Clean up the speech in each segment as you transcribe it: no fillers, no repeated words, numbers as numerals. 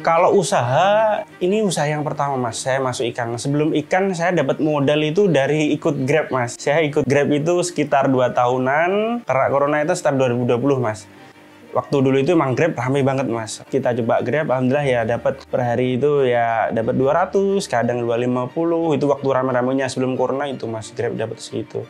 Kalau usaha, ini usaha yang pertama mas, saya masuk ikan. Sebelum ikan, saya dapat modal itu dari ikut Grab mas. Saya ikut Grab itu sekitar 2 tahunan, karena corona itu sekitar 2020 mas. Waktu dulu itu emang Grab ramai banget mas. Kita coba Grab, alhamdulillah ya dapat per hari itu ya dapat 200, kadang 250. Itu waktu rame-ramenya sebelum corona itu mas, Grab dapat segitu.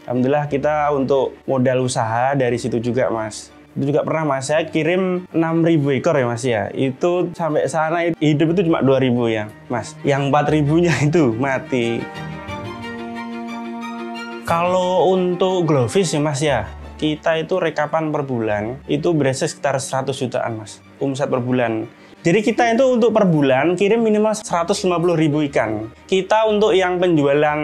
Alhamdulillah kita untuk modal usaha dari situ juga mas. Itu juga pernah mas, saya kirim 6.000 ekor ya mas ya. Itu sampai sana hidup itu cuma 2.000 ya mas. Yang 4.000-nya itu mati. Kalau untuk glowfish ya mas ya, kita itu rekapan per bulan itu berasa sekitar 100 jutaan mas, omset per bulan. Jadi kita itu untuk per bulan kirim minimal 150.000 ikan. Kita untuk yang penjualan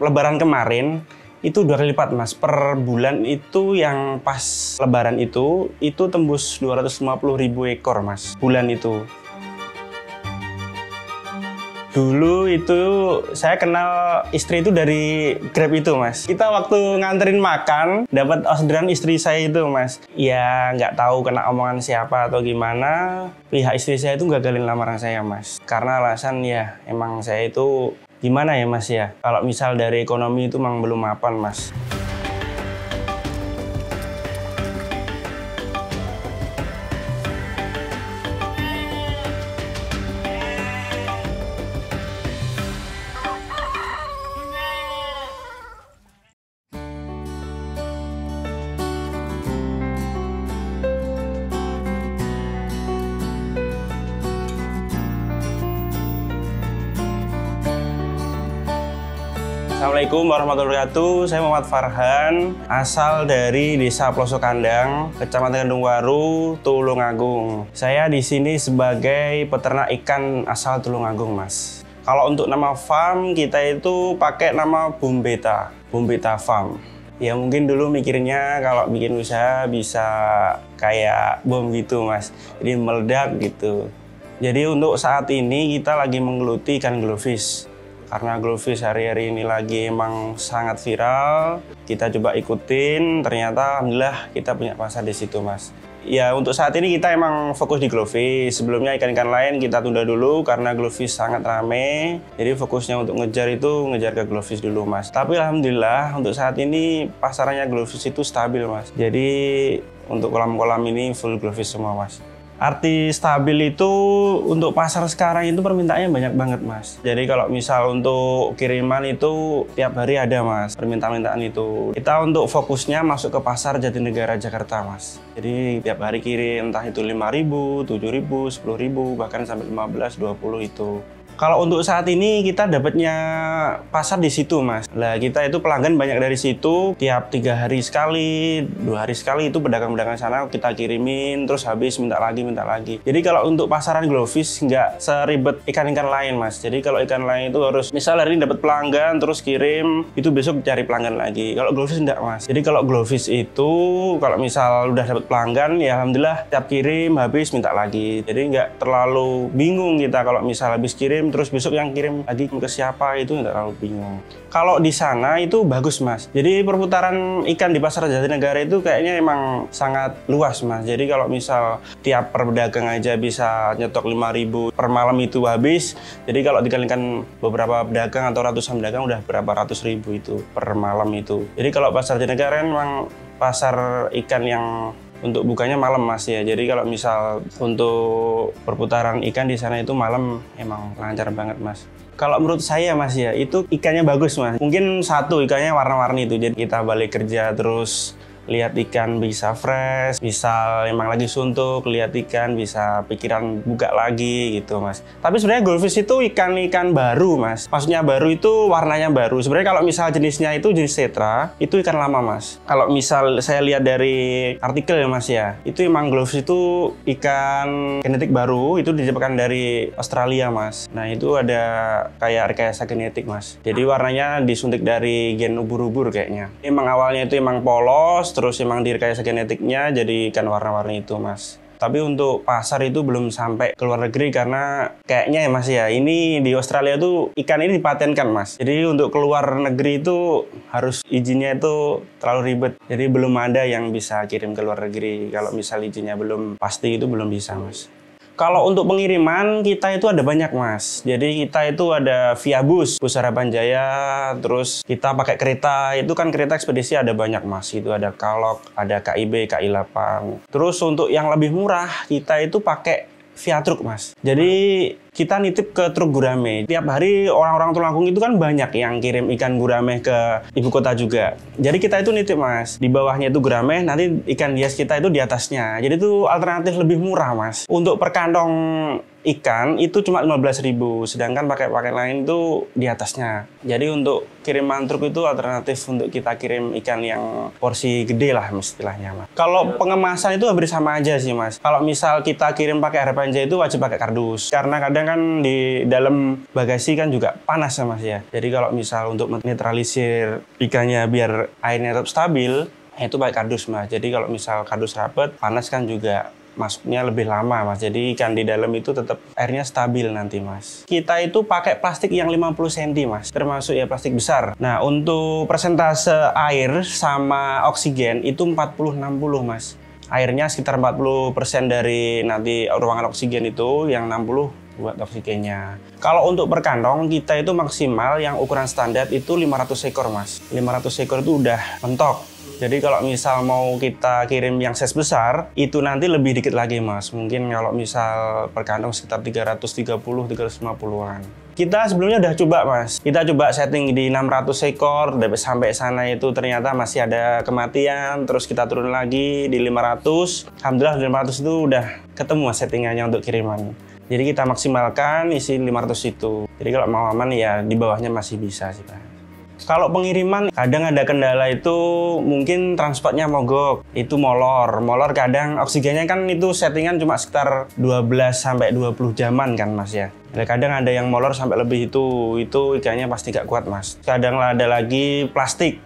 lebaran kemarin itu 2 kali lipat mas, per bulan itu yang pas lebaran itu tembus 250.000 ekor mas, bulan itu. Dulu itu saya kenal istri itu dari Grab itu mas. Kita waktu nganterin makan, dapat orderan istri saya itu mas. Ya nggak tahu kena omongan siapa atau gimana, pihak istri saya itu gagalin lamaran saya mas. Karena alasan ya emang saya itu gimana ya mas ya, kalau misal dari ekonomi itu memang belum mapan mas. Assalamualaikum warahmatullahi wabarakatuh. Saya Muhammad Farhan, asal dari Desa Pelosok Kandang, Kecamatan Kedungwaru, Tulungagung. Saya di sini sebagai peternak ikan asal Tulungagung, Mas. Kalau untuk nama farm kita itu pakai nama Bombeta Farm. Ya mungkin dulu mikirnya kalau bikin usaha bisa kayak bom gitu, Mas. Jadi meledak gitu. Jadi untuk saat ini kita lagi menggeluti ikan glowfish. Karena glowfish hari-hari ini lagi emang sangat viral, kita coba ikutin, ternyata alhamdulillah kita punya pasar di situ mas. Ya untuk saat ini kita emang fokus di glowfish, sebelumnya ikan-ikan lain kita tunda dulu karena glowfish sangat rame. Jadi fokusnya untuk ngejar ke glowfish dulu mas. Tapi alhamdulillah untuk saat ini pasarannya glowfish itu stabil mas. Jadi untuk kolam-kolam ini full glowfish semua mas. Arti stabil itu untuk pasar sekarang itu permintaannya banyak banget mas. Jadi kalau misal untuk kiriman itu tiap hari ada mas permintaan itu. Kita untuk fokusnya masuk ke pasar Jatinegara Jakarta mas. Jadi tiap hari kirim entah itu 5.000, 7.000, 10.000 bahkan sampai 15, 20 itu. Kalau untuk saat ini kita dapatnya pasar di situ mas. Lah kita itu pelanggan banyak dari situ. Tiap 3 hari sekali, 2 hari sekali itu pedagang-pedagang sana kita kirimin. Terus habis minta lagi. Jadi kalau untuk pasaran glowfish nggak seribet ikan-ikan lain mas. Jadi kalau ikan lain itu harus misal hari ini dapat pelanggan terus kirim, itu besok cari pelanggan lagi. Kalau glowfish enggak mas. Jadi kalau glowfish itu kalau misal udah dapat pelanggan ya alhamdulillah tiap kirim habis minta lagi. Jadi nggak terlalu bingung kita kalau misal habis kirim terus besok yang kirim lagi ke siapa, itu nggak terlalu bingung. Kalau di sana itu bagus mas. Jadi perputaran ikan di pasar Jatinegara itu kayaknya emang sangat luas mas. Jadi kalau misal tiap per pedagang aja bisa nyetok 5.000 per malam itu habis. Jadi kalau dikalikan beberapa pedagang atau ratusan pedagang udah berapa ratus ribu itu per malam itu. Jadi kalau pasar Jatinegara memang pasar ikan yang untuk bukanya malam mas ya. Jadi kalau misal untuk perputaran ikan di sana itu malam emang lancar banget mas. Kalau menurut saya mas ya itu ikannya bagus mas. Mungkin satu ikannya warna-warni itu. Jadi kita balik kerja terus lihat ikan bisa fresh, bisa emang lagi suntuk, lihat ikan bisa pikiran buka lagi gitu mas. Tapi sebenarnya goldfish itu ikan-ikan baru mas. Maksudnya baru itu warnanya baru. Sebenarnya kalau misal jenisnya itu jenis tetra, itu ikan lama mas. Kalau misal saya lihat dari artikel ya mas ya, itu emang goldfish itu ikan genetik baru, itu didapatkan dari Australia mas. Nah itu ada kayak rekayasa genetik mas. Jadi warnanya disuntik dari gen ubur-ubur kayaknya. Emang awalnya itu emang polos, terus emang direkayasa genetiknya jadi ikan warna-warni itu mas. Tapi untuk pasar itu belum sampai ke luar negeri karena kayaknya ya mas ya, ini di Australia tuh ikan ini dipatenkan mas. Jadi untuk keluar negeri itu harus izinnya itu terlalu ribet. Jadi belum ada yang bisa kirim ke luar negeri. Kalau misal izinnya belum pasti itu belum bisa mas. Kalau untuk pengiriman kita itu ada banyak mas. Jadi kita itu ada via bus Harapan Jaya, terus kita pakai kereta. Itu kan kereta ekspedisi ada banyak mas. Itu ada Kalok, ada KIB, KI8. Terus untuk yang lebih murah kita itu pakai via truk mas. Jadi kita nitip ke truk gurame. Tiap hari orang-orang Tulungagung itu kan banyak yang kirim ikan gurame ke ibu kota juga. Jadi kita itu nitip mas. Di bawahnya itu gurame, nanti ikan hias kita itu di atasnya. Jadi itu alternatif lebih murah mas. Untuk per kantong ikan itu cuma 15.000, sedangkan pakai lain itu di atasnya. Jadi untuk kiriman truk itu alternatif untuk kita kirim ikan yang porsi gede lah istilahnya mas. Kalau pengemasan itu hampir sama aja sih mas. Kalau misal kita kirim pakai Harapan Jaya itu wajib pakai kardus. Karena kadang kan di dalam bagasi kan juga panas ya mas ya. Jadi kalau misal untuk menetralisir ikannya biar airnya tetap stabil, itu pakai kardus mas. Jadi kalau misal kardus rapet, panas kan juga masuknya lebih lama mas, jadi ikan di dalam itu tetap airnya stabil nanti mas. Kita itu pakai plastik yang 50 cm mas, termasuk ya plastik besar. Nah untuk persentase air sama oksigen itu 40-60 mas. Airnya sekitar 40% dari nanti ruangan oksigen itu, yang 60 buat oksigennya. Kalau untuk per kantong kita itu maksimal yang ukuran standar itu 500 ekor mas. 500 ekor itu udah mentok. Jadi kalau misal mau kita kirim yang size besar, itu nanti lebih dikit lagi mas. Mungkin kalau misal per kantong sekitar 330-350-an. Kita sebelumnya udah coba mas. Kita coba setting di 600 ekor, sampai sana itu ternyata masih ada kematian. Terus kita turun lagi di 500. Alhamdulillah 500 itu udah ketemu mas settingannya untuk kiriman. Jadi kita maksimalkan isi 500 itu. Jadi kalau mau aman ya di bawahnya masih bisa sih pak. Kalau pengiriman kadang ada kendala itu mungkin transportnya mogok, itu molor kadang oksigennya kan itu settingan cuma sekitar 12-20 jaman kan mas ya. Kadang ada yang molor sampai lebih itu ikannya pasti gak kuat mas. Kadang ada lagi plastik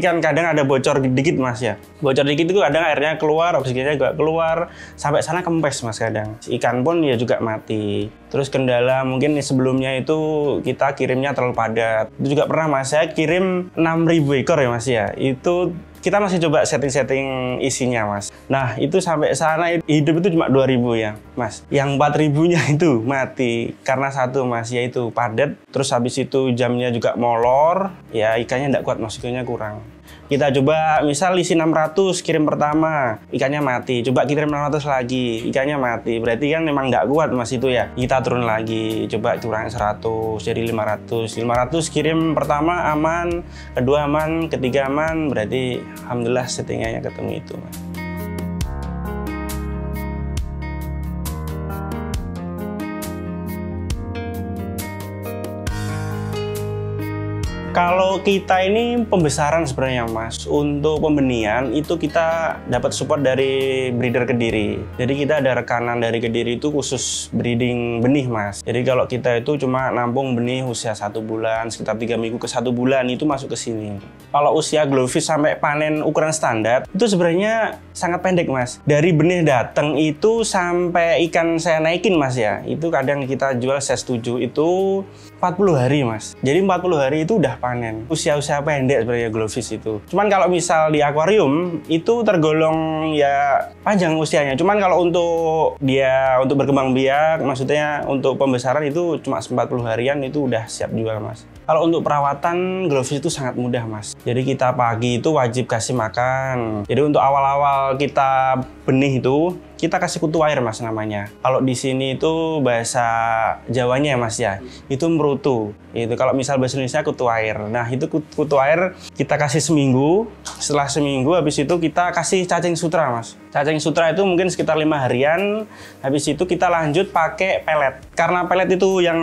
kan kadang ada bocor dikit mas ya. Bocor dikit itu kadang airnya keluar, oksigennya juga keluar, sampai sana kempes mas kadang. Ikan pun ya juga mati. Terus kendala mungkin sebelumnya itu kita kirimnya terlalu padat. Itu juga pernah mas, saya kirim 6.000 ekor ya mas ya. Itu kita masih coba setting-setting isinya mas. Nah itu sampai sana hidup itu cuma 2.000 ya mas. Yang 4.000-nya itu mati karena satu mas, yaitu padat. Terus habis itu jamnya juga molor, ya ikannya tidak kuat, oksigennya kurang. Kita coba misal isi 600 kirim pertama, ikannya mati. Coba kirim 600 lagi, ikannya mati. Berarti kan memang nggak kuat mas itu ya. Kita turun lagi, coba kurang 100, jadi 500. 500 kirim pertama aman, kedua aman, ketiga aman. Berarti alhamdulillah settingannya ketemu itu mas. Kalau kita ini pembesaran sebenarnya mas, untuk pembenihan itu kita dapat support dari breeder Kediri. Jadi kita ada rekanan dari Kediri itu khusus breeding benih mas. Jadi kalau kita itu cuma nampung benih usia 1 bulan, sekitar 3 minggu ke 1 bulan itu masuk ke sini. Kalau usia glowfish sampai panen ukuran standar itu sebenarnya sangat pendek mas. Dari benih datang itu sampai ikan saya naikin mas ya, itu kadang kita jual size 7 itu 40 hari mas. Jadi 40 hari itu udah panen. Usia-usia pendek sebenarnya glowfish itu. Cuman kalau misal di akuarium itu tergolong ya panjang usianya. Cuman kalau untuk dia untuk berkembang biak, maksudnya untuk pembesaran itu cuma 40 harian itu udah siap jual mas. Kalau untuk perawatan glowfish itu sangat mudah mas. Jadi kita pagi itu wajib kasih makan. Jadi untuk awal-awal kita benih itu kita kasih kutu air mas namanya. Kalau di sini itu bahasa Jawanya ya mas ya, itu merutu. Itu kalau misal bahasa Indonesia kutu air. Nah itu kutu air kita kasih seminggu. Setelah seminggu habis itu kita kasih cacing sutra mas. Cacing sutra itu mungkin sekitar 5 harian. Habis itu kita lanjut pakai pelet. Karena pelet itu yang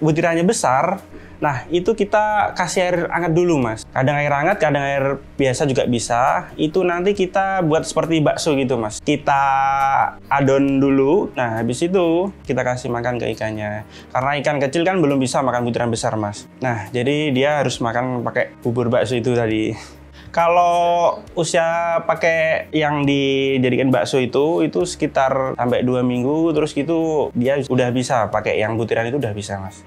butirannya besar. Nah, itu kita kasih air hangat dulu, Mas. Kadang air hangat, kadang air biasa juga bisa. Itu nanti kita buat seperti bakso gitu, Mas. Kita adon dulu. Nah, habis itu kita kasih makan ke ikannya. Karena ikan kecil kan belum bisa makan butiran besar, Mas. Nah, jadi dia harus makan pakai bubur bakso itu tadi. Kalau usia pakai yang dijadikan bakso itu sekitar sampai 2 minggu, terus gitu dia udah bisa pakai yang butiran itu udah bisa, Mas.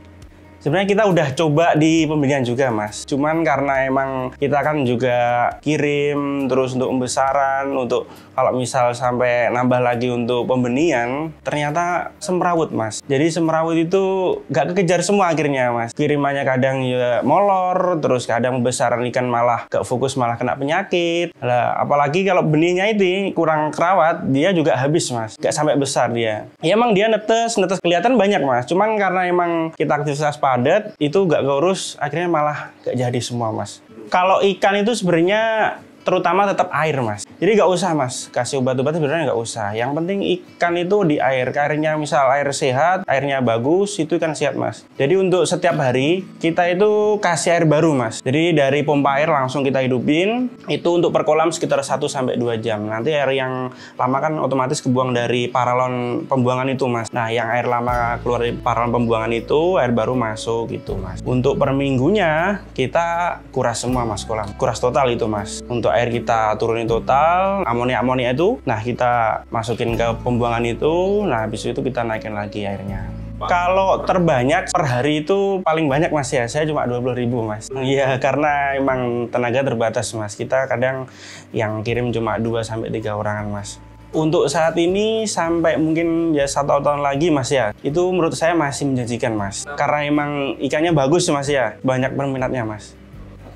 Sebenarnya kita udah coba di pembelian juga Mas. Cuman karena emang kita kan juga kirim terus untuk pembesaran, untuk kalau misal sampai nambah lagi untuk pembenihan, ternyata semrawut Mas. Jadi semrawut itu nggak kekejar semua akhirnya Mas. Kirimannya kadang ya molor, terus kadang pembesaran ikan malah gak fokus, malah kena penyakit. Lah, apalagi kalau benihnya itu kurang kerawat, dia juga habis Mas. Gak sampai besar dia. Ya emang dia netes kelihatan banyak Mas. Cuman karena emang kita aktivitas padat, itu gak keurus, akhirnya malah gak jadi semua Mas. Kalau ikan itu sebenarnya terutama tetap air Mas. Jadi nggak usah Mas kasih obat-obat, sebenarnya nggak usah. Yang penting ikan itu di air. Airnya misal air sehat, airnya bagus, itu ikan sehat Mas. Jadi untuk setiap hari kita itu kasih air baru Mas. Jadi dari pompa air langsung kita hidupin. Itu untuk per kolam sekitar 1-2 jam. Nanti air yang lama kan otomatis kebuang dari paralon pembuangan itu Mas. Nah yang air lama keluar dari paralon pembuangan itu, air baru masuk gitu Mas. Untuk per minggunya kita kuras semua Mas kolam. Kuras total itu Mas. Untuk air kita turunin total, amonia itu, nah kita masukin ke pembuangan itu, nah habis itu kita naikin lagi airnya. Kalau terbanyak per hari itu paling banyak Mas ya, saya cuma 20.000 Mas. Iya, karena emang tenaga terbatas Mas. Kita kadang yang kirim cuma 2-3 orangan Mas. Untuk saat ini sampai mungkin ya 1 tahun lagi Mas ya, itu menurut saya masih menjanjikan Mas. Karena emang ikannya bagus Mas ya, banyak peminatnya Mas.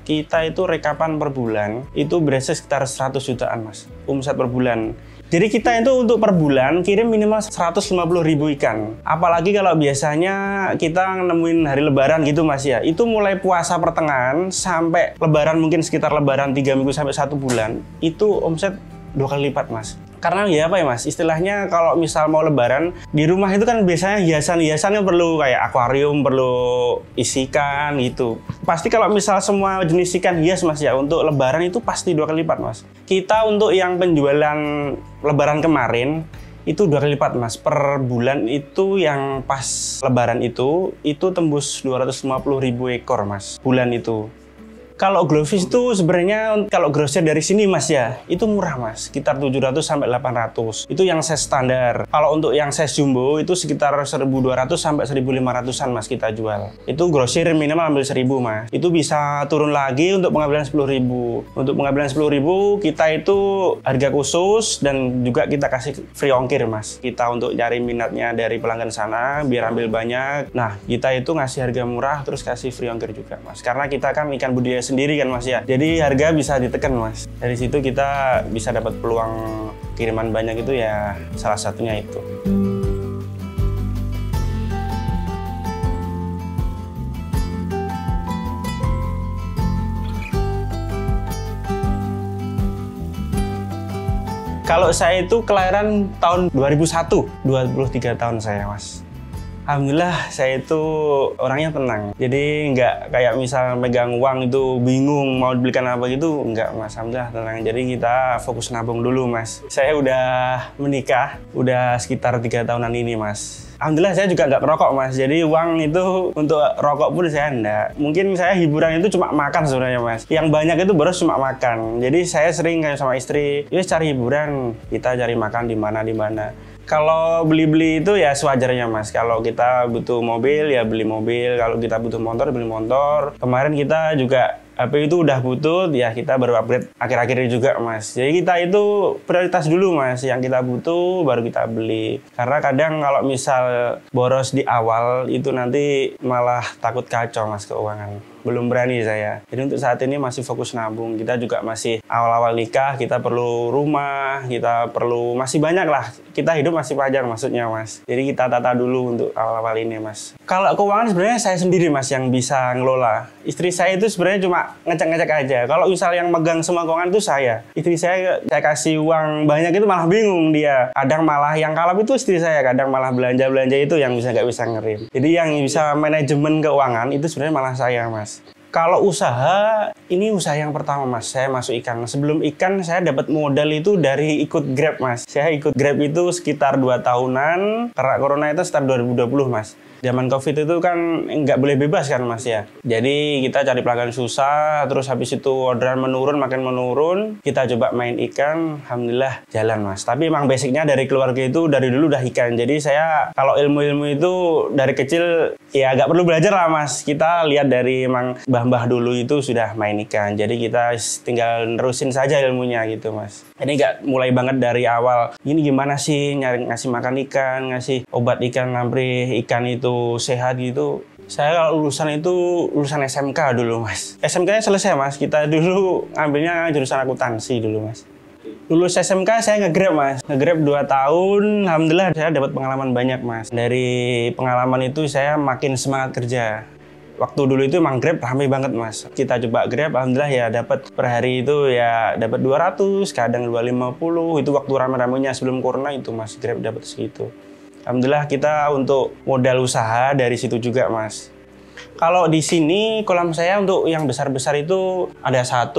Kita itu rekapan per bulan, itu berasa sekitar 100 jutaan Mas, omset per bulan. Jadi kita itu untuk per bulan kirim minimal 150.000 ikan. Apalagi kalau biasanya kita nemuin hari lebaran gitu Mas ya, itu mulai puasa pertengahan sampai lebaran, mungkin sekitar lebaran 3 minggu sampai 1 bulan, itu omset 2 kali lipat Mas. Karena ya apa ya Mas, istilahnya kalau misal mau lebaran, di rumah itu kan biasanya hiasan-hiasan yang perlu kayak akuarium, perlu isikan gitu. Pasti kalau misal semua jenis ikan hias Mas ya, untuk lebaran itu pasti 2 kali lipat Mas. Kita untuk yang penjualan lebaran kemarin, itu 2 kali lipat Mas. Per bulan itu yang pas lebaran itu tembus 250.000 ekor Mas, bulan itu. Kalau glowfish itu sebenarnya kalau grosir dari sini Mas ya, itu murah Mas, sekitar 700 sampai 800. Itu yang size standar. Kalau untuk yang size jumbo itu sekitar 1.200 sampai 1.500-an Mas kita jual. Itu grosir minimal ambil 1.000 Mas. Itu bisa turun lagi untuk pengambilan 10.000. Untuk pengambilan 10.000 kita itu harga khusus dan juga kita kasih free ongkir Mas. Kita untuk cari minatnya dari pelanggan sana biar ambil banyak. Nah, kita itu ngasih harga murah terus kasih free ongkir juga Mas. Karena kita kan ikan budidaya sendiri kan Mas ya, jadi harga bisa ditekan Mas. Dari situ kita bisa dapat peluang kiriman banyak, itu ya salah satunya itu. Kalau saya itu kelahiran tahun 2001, 23 tahun saya Mas. Alhamdulillah saya itu orangnya tenang. Jadi nggak kayak misal megang uang itu bingung mau dibelikan apa gitu, nggak Mas. Alhamdulillah tenang. Jadi kita fokus nabung dulu Mas. Saya udah menikah, udah sekitar 3 tahunan ini Mas. Alhamdulillah saya juga nggak perokok Mas. Jadi uang itu untuk rokok pun saya enggak. Mungkin saya hiburan itu cuma makan sebenarnya Mas. Yang banyak itu baru cuma makan. Jadi saya sering kayak sama istri, yuk cari hiburan, kita cari makan di mana. Kalau beli-beli itu ya sewajarnya Mas. Kalau kita butuh mobil ya beli mobil. Kalau kita butuh motor beli motor. Kemarin kita juga HP itu udah butuh, ya kita baru upgrade akhir-akhir ini juga Mas. Jadi kita itu prioritas dulu Mas. Yang kita butuh baru kita beli. Karena kadang kalau misal boros di awal itu nanti malah takut kacau Mas keuangan. Belum berani saya. Jadi untuk saat ini masih fokus nabung. Kita juga masih awal-awal nikah, kita perlu rumah, kita perlu masih banyak lah. Kita hidup masih panjang maksudnya Mas. Jadi kita tata dulu untuk awal-awal ini Mas. Kalau keuangan sebenarnya saya sendiri Mas yang bisa ngelola. Istri saya itu sebenarnya cuma ngecek-ngecek aja. Kalau misal yang megang semua keuangan itu saya. Istri saya kasih uang banyak itu malah bingung dia. Kadang malah yang kalap itu istri saya. Kadang malah belanja-belanja itu yang nggak bisa ngerim. Jadi yang bisa manajemen keuangan itu sebenarnya malah saya Mas. Kalau usaha, ini usaha yang pertama mas, saya masuk ikan. Sebelum ikan saya dapat modal itu dari ikut Grab mas. Saya ikut Grab itu sekitar 2 tahunan, karena corona itu sekitar 2020 mas. Zaman COVID itu kan nggak boleh bebas kan mas ya. Jadi kita cari pelanggan susah, terus habis itu orderan menurun, makin menurun. Kita coba main ikan, alhamdulillah jalan mas. Tapi emang basicnya dari keluarga itu dari dulu udah ikan. Jadi saya kalau ilmu-ilmu itu dari kecil ya nggak perlu belajar lah mas. Kita lihat dari emang mbah-mbah dulu itu sudah main ikan. Jadi kita tinggal nerusin saja ilmunya gitu mas. Ini nggak mulai banget dari awal. Ini gimana sih ngasih makan ikan, ngasih obat ikan lampre ikan itu sehat gitu. Saya kalau lulusan itu lulusan SMK dulu mas. SMK-nya selesai mas. Kita dulu ambilnya jurusan akuntansi dulu mas. Lulus SMK saya nge-Grab mas. Nge-Grab 2 tahun, alhamdulillah saya dapat pengalaman banyak mas. Dari pengalaman itu saya makin semangat kerja. Waktu dulu itu emang Grab ramai banget mas. Kita coba Grab, alhamdulillah ya dapat per hari itu ya dapat 200, kadang 250. Itu waktu rame-ramenya sebelum corona itu mas, Grab dapat segitu. Alhamdulillah kita untuk modal usaha dari situ juga mas. Kalau di sini kolam saya untuk yang besar-besar itu ada 1,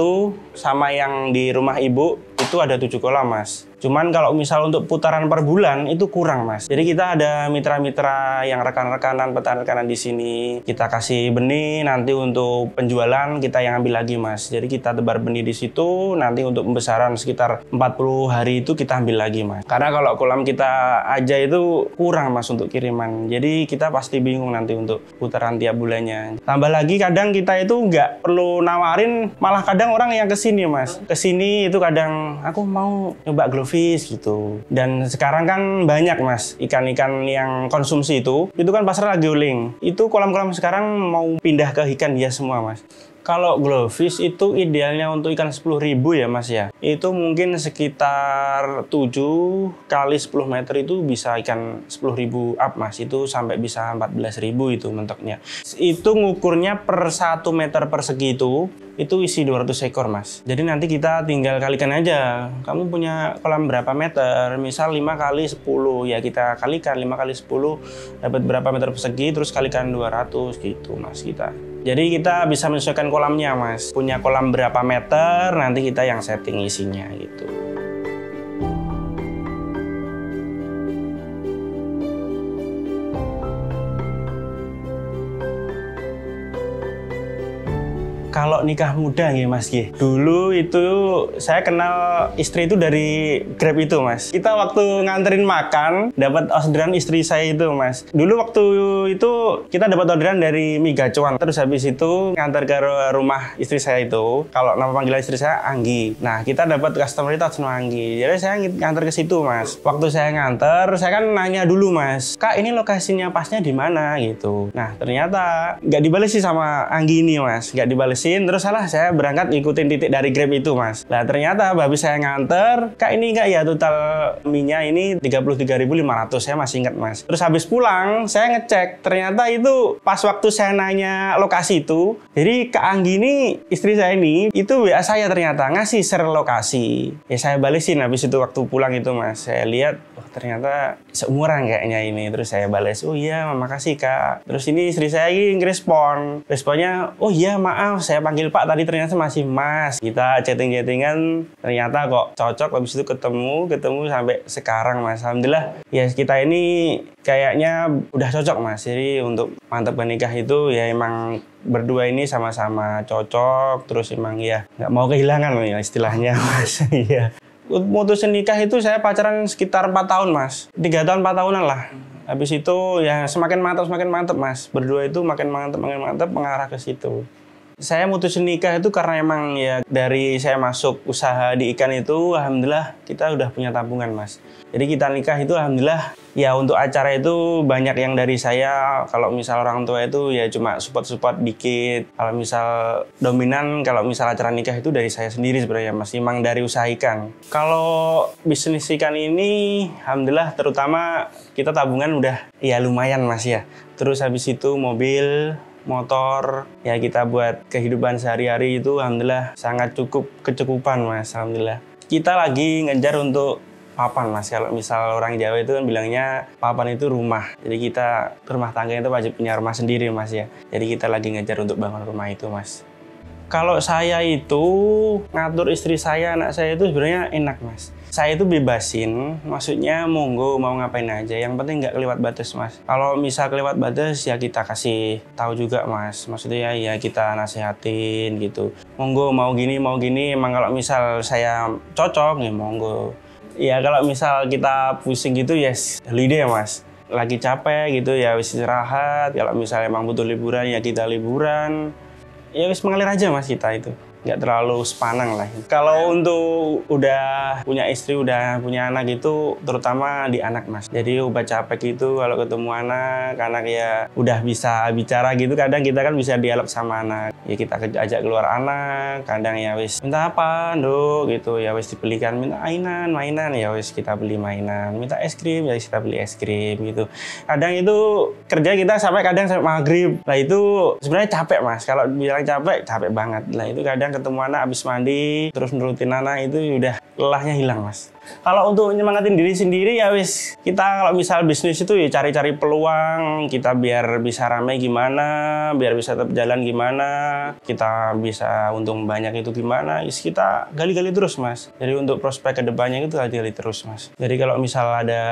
sama yang di rumah ibu itu ada 7 kolam mas. Cuman kalau misal untuk putaran per bulan itu kurang mas. Jadi kita ada mitra-mitra yang rekan-rekanan, petani-rekanan di sini. Kita kasih benih, nanti untuk penjualan kita yang ambil lagi mas. Jadi kita tebar benih di situ, nanti untuk pembesaran sekitar 40 hari itu kita ambil lagi mas. Karena kalau kolam kita aja itu kurang mas untuk kiriman. Jadi kita pasti bingung nanti untuk putaran tiap bulannya. Tambah lagi kadang kita itu nggak perlu nawarin, malah kadang orang yang kesini mas. Kesini itu kadang aku mau coba glowfish gitu. Dan sekarang kan banyak mas ikan-ikan yang konsumsi itu kan pasar lagi guling. Itu kolam-kolam sekarang mau pindah ke ikan hias semua mas. Kalau glowfish itu idealnya untuk ikan 10.000 ya mas ya. Itu mungkin sekitar 7 kali 10 meter itu bisa ikan 10.000 up mas. Itu sampai bisa 14.000 itu mentoknya. Itu ngukurnya per 1 meter persegi itu isi 200 ekor mas. Jadi nanti kita tinggal kalikan aja. Kamu punya kolam berapa meter? Misal 5 kali 10 ya kita kalikan 5 kali 10 dapat berapa meter persegi terus kalikan 200 gitu mas kita. Jadi kita bisa menyesuaikan kolamnya mas. Punya kolam berapa meter nanti kita yang setting isinya gitu. Kalau nikah muda nih mas G. Dulu itu saya kenal istri itu dari Grab itu mas. Kita waktu nganterin makan dapat orderan istri saya itu mas. Dulu waktu itu kita dapat orderan dari mie gacuan. Terus habis itu ngantar ke rumah istri saya itu. Kalau nama panggilan istri saya Anggi. Nah kita dapat customer itu sama Anggi. Jadi saya ngantar ke situ mas. Waktu saya nganter saya kan nanya dulu mas. Kak ini lokasinya pasnya di mana gitu. Nah ternyata nggak dibales sih sama Anggi ini mas. Nggak dibales. Terus saya berangkat ngikutin titik dari Grab itu mas. Nah ternyata habis saya nganter, kak ini enggak ya total minyak ini 33.500 saya masih ingat mas. Terus habis pulang saya ngecek, ternyata itu pas waktu saya nanya lokasi itu, jadi Kak Anggi ini istri saya ini itu WA saya ternyata ngasih share lokasi. Ya saya balesin habis itu waktu pulang itu mas. Saya lihat, oh ternyata seumuran kayaknya ini. Terus saya bales, oh iya makasih kak. Terus ini istri saya ini ngerespon. Responnya, oh iya maaf saya panggil Pak tadi ternyata masih Mas. Kita chatting-chattingan ternyata kok cocok, habis itu ketemu sampai sekarang Mas. Alhamdulillah ya kita ini kayaknya udah cocok Mas. Jadi untuk mantap nikah itu ya emang berdua ini sama-sama cocok, terus emang ya nggak mau kehilangan ya istilahnya Mas. Iya. Mutusin nikah itu saya pacaran sekitar 4 tahun Mas. 3 tahun 4 tahunan lah. Habis itu ya semakin mantap Mas. Berdua itu makin mantap mengarah ke situ. Saya mutusin nikah itu karena emang ya dari saya masuk usaha di ikan itu alhamdulillah kita udah punya tabungan Mas. Jadi kita nikah itu alhamdulillah ya untuk acara itu banyak yang dari saya. Kalau misal orang tua itu ya cuma support dikit. Kalau misal dominan kalau misal acara nikah itu dari saya sendiri sebenarnya Mas. Emang dari usaha ikan. Kalau bisnis ikan ini alhamdulillah terutama kita tabungan udah ya lumayan Mas ya. Terus habis itu mobil, motor ya kita buat kehidupan sehari-hari itu alhamdulillah sangat kecukupan Mas. Alhamdulillah kita lagi ngejar untuk papan Mas. Kalau misal orang Jawa itu kan bilangnya papan itu rumah, jadi kita rumah tangga itu wajib punya rumah sendiri Mas ya. Jadi kita lagi ngejar untuk bangun rumah itu Mas. Kalau saya itu ngatur istri saya, anak saya itu sebenarnya enak mas. Saya itu bebasin, maksudnya monggo mau ngapain aja, yang penting nggak kelewat batas mas. Kalau misal kelewat batas ya kita kasih tahu juga mas, maksudnya ya kita nasehatin gitu. Monggo mau gini, emang kalau misal saya cocok ya monggo. Ya kalau misal kita pusing gitu ya holiday mas. Lagi capek gitu ya wis istirahat, kalau misal emang butuh liburan ya kita liburan. Ya wis mengalir aja mas kita itu, nggak terlalu sepanang lah. Kalau untuk udah punya istri, udah punya anak itu, terutama di anak mas. Jadi obat capek itu kalau ketemu anak ya udah bisa bicara gitu. Kadang kita kan bisa dialog sama anak. Ya kita ajak keluar anak. Kadang ya wis minta apa, Nduk gitu. Ya wis dibelikan, minta mainan ya wis kita beli mainan. Minta es krim ya wis kita beli es krim gitu. Kadang itu kerja kita sampai maghrib. Lah itu sebenarnya capek mas. Kalau bilang capek banget. Lah itu kadang ketemu anak habis mandi terus nurutin anak itu udah lelahnya hilang mas. Kalau untuk nyemangatin diri sendiri ya wis kita kalau misal bisnis itu ya cari-cari peluang kita biar bisa ramai gimana, biar bisa tetap jalan gimana, kita bisa untung banyak itu gimana, kita gali-gali terus mas. Jadi untuk prospek kedepannya itu gali-gali terus mas. Jadi kalau misal ada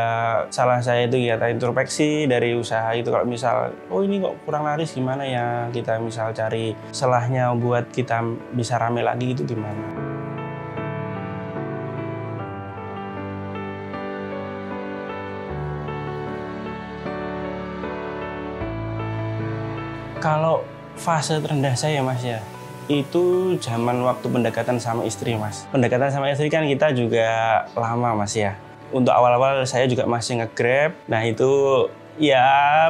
salah saya itu ya introspeksi dari usaha itu, kalau misal oh ini kok kurang laris gimana ya, kita misal cari salahnya buat kita bisa rame lagi itu gimana. Kalau fase terendah saya mas ya, itu zaman waktu pendekatan sama istri mas. Pendekatan sama istri kan kita juga lama mas ya. Untuk awal-awal saya juga masih nge-grab. Nah itu ya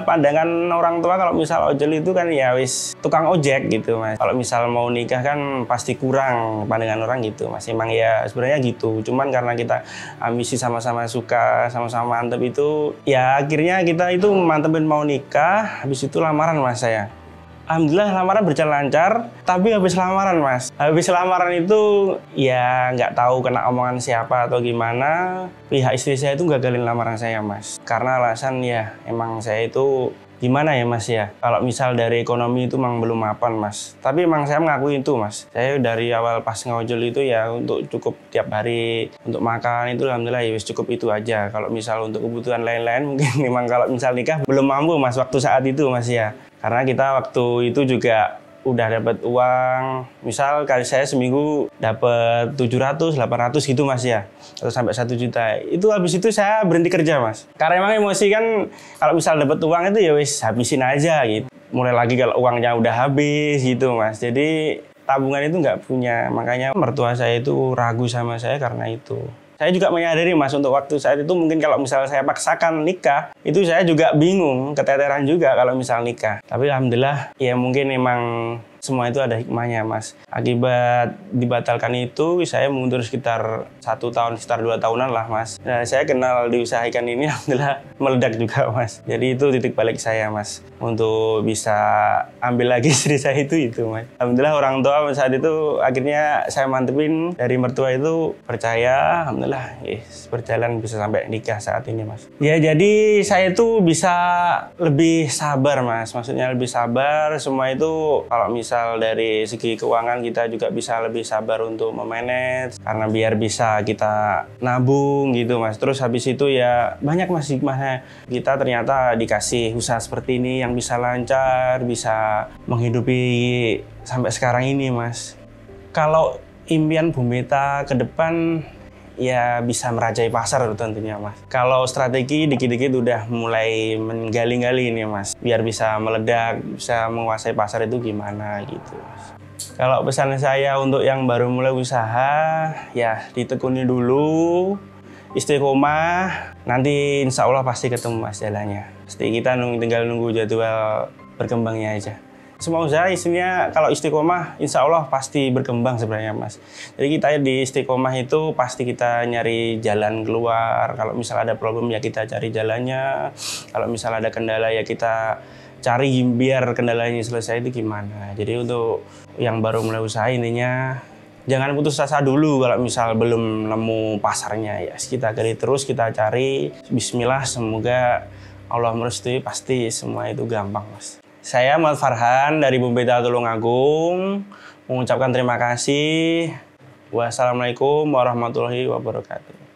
pandangan orang tua kalau misal ojol itu kan ya wis tukang ojek gitu mas. Kalau misal mau nikah kan pasti kurang, pandangan orang gitu mas. Emang ya sebenarnya gitu. Cuman karena kita ambisi sama-sama suka, sama-sama mantep itu, ya akhirnya kita itu mantepin mau nikah. Habis itu lamaran mas saya. Alhamdulillah lamaran berjalan lancar, tapi habis lamaran mas. Habis lamaran itu ya nggak tahu kena omongan siapa atau gimana. Pihak istri saya itu gagalin lamaran saya mas. Karena alasan ya emang saya itu gimana ya mas ya. Kalau misal dari ekonomi itu memang belum mapan mas. Tapi emang saya mengakui itu mas. Saya dari awal pas ngojol itu ya untuk cukup tiap hari untuk makan itu alhamdulillah ya cukup itu aja. Kalau misal untuk kebutuhan lain-lain mungkin memang kalau misal nikah belum mampu mas waktu saat itu mas ya. Karena kita waktu itu juga udah dapat uang, misal kali saya seminggu dapat 700, 800 gitu mas ya, atau sampai 1 juta. Itu habis itu saya berhenti kerja mas. Karena emang emosi kan kalau misal dapat uang itu ya wis habisin aja gitu. Mulai lagi kalau uangnya udah habis gitu mas. Jadi tabungan itu nggak punya, makanya mertua saya itu ragu sama saya karena itu. Saya juga menyadari mas untuk waktu saat itu mungkin kalau misalnya saya paksakan nikah, itu saya juga bingung, keteteran juga kalau misal nikah. Tapi alhamdulillah ya mungkin memang semua itu ada hikmahnya mas. Akibat dibatalkan itu saya mundur sekitar 1 tahun, sekitar 2 tahunan lah mas. Nah saya kenal di usaha ikan ini alhamdulillah meledak juga mas. Jadi itu titik balik saya mas untuk bisa ambil lagi istri saya itu mas. Alhamdulillah orang tua saat itu akhirnya saya mantepin dari mertua itu percaya, alhamdulillah berjalan bisa sampai nikah saat ini mas. Ya jadi saya itu bisa lebih sabar mas, maksudnya lebih sabar semua itu. Kalau misal dari segi keuangan kita juga bisa lebih sabar untuk memanage karena biar bisa kita nabung gitu mas. Terus habis itu ya banyak mas hikmahnya, kita ternyata dikasih usaha seperti ini yang bisa lancar, bisa menghidupi sampai sekarang ini mas. Kalau impian Bu Meta ke depan ya bisa merajai pasar tentunya mas. Kalau strategi dikit-dikit udah mulai menggali-gali ini mas, biar bisa meledak, bisa menguasai pasar itu gimana gitu mas. Kalau pesan saya untuk yang baru mulai usaha ya ditekuni dulu, istiqomah, nanti insya Allah pasti ketemu mas jalannya. Pasti kita tinggal nunggu jadwal berkembangnya aja. Semua usaha isinya kalau istiqomah insya Allah pasti berkembang sebenarnya mas. Jadi kita di istiqomah itu pasti kita nyari jalan keluar. Kalau misal ada problem ya kita cari jalannya. Kalau misal ada kendala ya kita cari biar kendalanya selesai itu gimana. Jadi untuk yang baru mulai usaha intinya jangan putus asa dulu kalau misal belum nemu pasarnya ya. Kita gali terus, kita cari. Bismillah, semoga Allah merestui, pasti semua itu gampang mas. Saya Muhammad Farhan dari Bumbeta Tulungagung mengucapkan terima kasih. Wassalamualaikum warahmatullahi wabarakatuh.